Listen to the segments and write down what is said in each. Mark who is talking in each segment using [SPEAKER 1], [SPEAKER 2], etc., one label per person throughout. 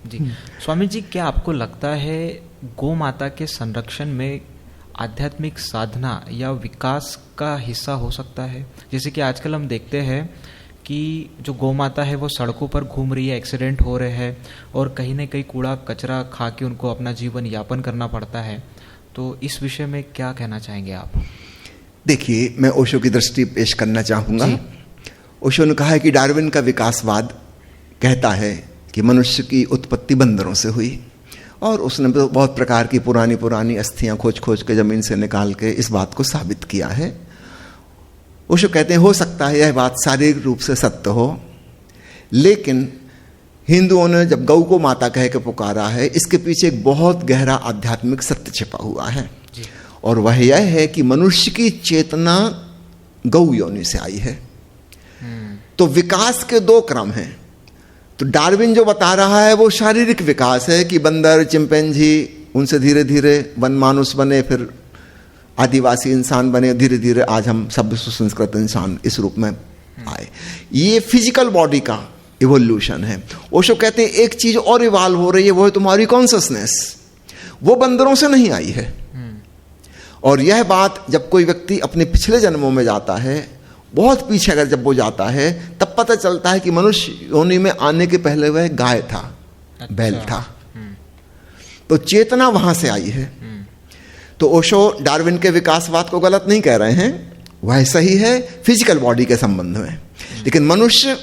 [SPEAKER 1] जी स्वामी जी, क्या आपको लगता है गौ माता के संरक्षण में आध्यात्मिक साधना या विकास का हिस्सा हो सकता है? जैसे कि आजकल हम देखते हैं कि जो गौ माता है वो सड़कों पर घूम रही है, एक्सीडेंट हो रहे हैं और कहीं ना कहीं कूड़ा कचरा खा के उनको अपना जीवन यापन करना पड़ता है। तो इस विषय में क्या कहना चाहेंगे आप?
[SPEAKER 2] देखिए, मैं ओशो की दृष्टि पेश करना चाहूँगा। ओशो ने कहा है कि डार्विन का विकासवाद कहता है कि मनुष्य की उत्पत्ति बंदरों से हुई, और उसने बहुत प्रकार की पुरानी पुरानी अस्थियां खोज खोज के जमीन से निकाल के इस बात को साबित किया है। ओशो कहते हैं हो सकता है यह बात शारीरिक रूप से सत्य हो, लेकिन हिंदुओं ने जब गौ को माता कह के पुकारा है, इसके पीछे एक बहुत गहरा आध्यात्मिक सत्य छिपा हुआ है, और वह यह है कि मनुष्य की चेतना गौ योनि से आई है। तो विकास के दो क्रम हैं। तो डार्विन जो बता रहा है वो शारीरिक विकास है कि बंदर, चिंपैंजी, उनसे धीरे धीरे वन मानुष बने, फिर आदिवासी इंसान बने, धीरे धीरे आज हम सभ्य सुसंस्कृत इंसान इस रूप में आए। ये फिजिकल बॉडी का इवोल्यूशन है। ओशो कहते हैं एक चीज और इवॉल्व हो रही है, वो है तुम्हारी कॉन्शियसनेस। वो बंदरों से नहीं आई है। और यह बात जब कोई व्यक्ति अपने पिछले जन्मों में जाता है, बहुत पीछे अगर जब वो जाता है, तब पता चलता है कि मनुष्य योनि में आने के पहले वह गाय था, बैल था। तो चेतना वहां से आई है। तो ओशो डार्विन के विकासवाद को गलत नहीं कह रहे हैं, वह सही है फिजिकल बॉडी के संबंध में। लेकिन मनुष्य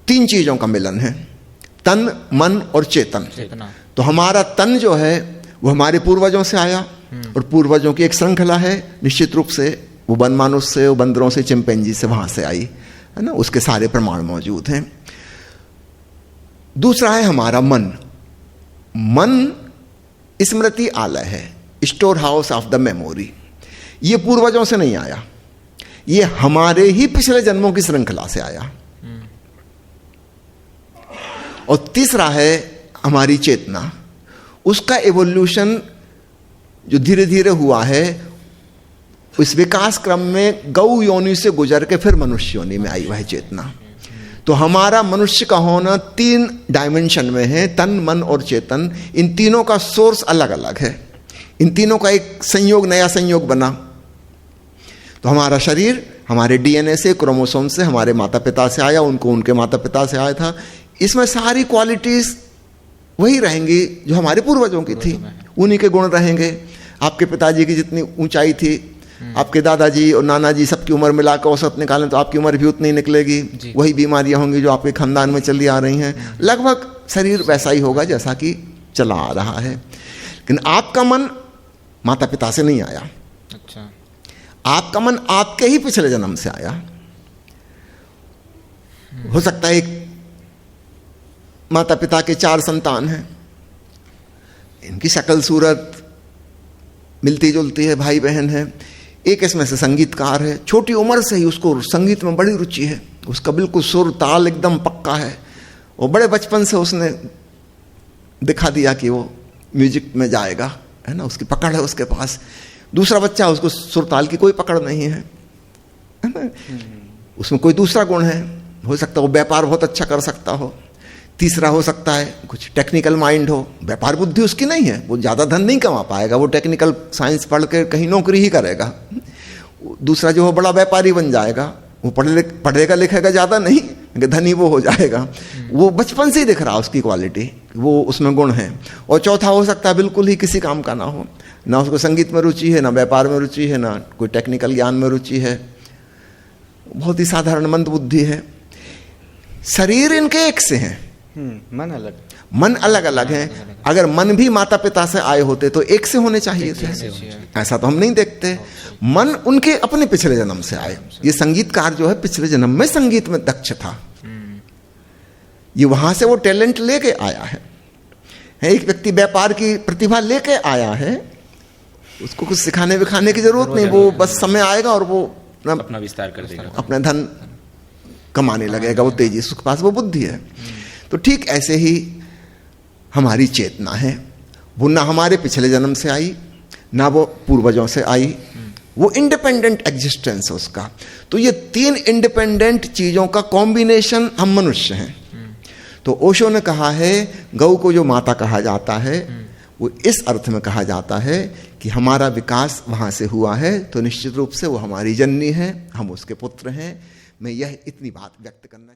[SPEAKER 2] तीन चीजों का मिलन है, तन, मन और चेतना। तो हमारा तन जो है वो हमारे पूर्वजों से आया, और पूर्वजों की एक श्रृंखला है, निश्चित रूप से वो वन मानुष से, वो बंदरों से, चिंपैंजी से, वहां से आई है ना, उसके सारे प्रमाण मौजूद हैं। दूसरा है हमारा मन। मन स्मृति आलय है, store house of the memory. ये पूर्वजों से नहीं आया, ये हमारे ही पिछले जन्मों की श्रृंखला से आया। और तीसरा है हमारी चेतना। उसका एवोल्यूशन जो धीरे धीरे हुआ है, उस विकास क्रम में गौ योनि से गुजर के फिर मनुष्य योनि में आई वह चेतना। तो हमारा मनुष्य का होना तीन डायमेंशन में है, तन, मन और चेतन। इन तीनों का सोर्स अलग अलग है, इन तीनों का एक संयोग, नया संयोग बना। तो हमारा शरीर हमारे डीएनए से, क्रोमोसोम से, हमारे माता पिता से आया, उनको उनके माता पिता से आया था। इसमें सारी क्वालिटीज वही रहेंगी जो हमारे पूर्वजों की थी, उन्हीं के गुण रहेंगे। आपके पिताजी की जितनी ऊंचाई थी, आपके दादाजी और नाना जी सबकी उम्र मिलाकर औसत निकालें तो आपकी उम्र भी उतनी निकलेगी। वही बीमारियां होंगी जो आपके खानदान में चली आ रही हैं। लगभग शरीर वैसा ही होगा जैसा कि चला आ रहा है। लेकिन आपका मन माता पिता से नहीं आया। अच्छा। आपका मन आपके ही पिछले जन्म से आया। हो सकता है एक माता पिता के 4 संतान हैं, इनकी शक्ल सूरत मिलती जुलती है, भाई बहन है। एक इसमें से संगीतकार है, छोटी उम्र से ही उसको संगीत में बड़ी रुचि है, उसका बिल्कुल सुर ताल एकदम पक्का है, और बड़े बचपन से उसने दिखा दिया कि वो म्यूजिक में जाएगा, है ना, उसकी पकड़ है उसके पास। दूसरा बच्चा, उसको सुर ताल की कोई पकड़ नहीं है ना, उसमें कोई दूसरा गुण है, हो सकता है वो व्यापार बहुत अच्छा कर सकता हो। तीसरा हो सकता है कुछ टेक्निकल माइंड हो, व्यापार बुद्धि उसकी नहीं है, वो ज़्यादा धन नहीं कमा पाएगा, वो टेक्निकल साइंस पढ़ के कहीं नौकरी ही करेगा। दूसरा जो हो बड़ा व्यापारी बन जाएगा, वो पढ़ेगा लिखेगा ज़्यादा नहीं, धनी वो हो जाएगा। वो बचपन से ही दिख रहा है उसकी क्वालिटी, वो उसमें गुण है। और चौथा हो सकता है बिल्कुल ही किसी काम का ना हो, ना उसको संगीत में रुचि है, ना व्यापार में रुचि है, ना कोई टेक्निकल ज्ञान में रुचि है, बहुत ही साधारण मंद बुद्धि है। शरीर इनके एक से हैं,
[SPEAKER 1] मन अलग,
[SPEAKER 2] मन अलग अलग है। अगर मन भी माता पिता से आए होते तो एक से होने चाहिए थे, ऐसा तो हम नहीं देखते। मन उनके अपने पिछले जन्म से आए। ये संगीतकार जो है पिछले जन्म में संगीत में दक्ष था, ये वहां से वो टैलेंट लेके आया है। एक व्यक्ति व्यापार की प्रतिभा लेके आया है, उसको कुछ सिखाने विखाने की जरूरत नहीं, वो बस समय आएगा और वो
[SPEAKER 3] अपना विस्तार कर देगा,
[SPEAKER 2] अपना धन कमाने लगेगा, वो तेजी से, उसके पास वो बुद्धि है। तो ठीक ऐसे ही हमारी चेतना है, वो ना हमारे पिछले जन्म से आई, ना वो पूर्वजों से आई, वो इंडिपेंडेंट एग्जिस्टेंस है उसका। तो ये 3 इंडिपेंडेंट चीजों का कॉम्बिनेशन हम मनुष्य हैं। तो ओशो ने कहा है गौ को जो माता कहा जाता है वो इस अर्थ में कहा जाता है कि हमारा विकास वहाँ से हुआ है, तो निश्चित रूप से वो हमारी जननी है, हम उसके पुत्र हैं। मैं यह इतनी बात व्यक्त करना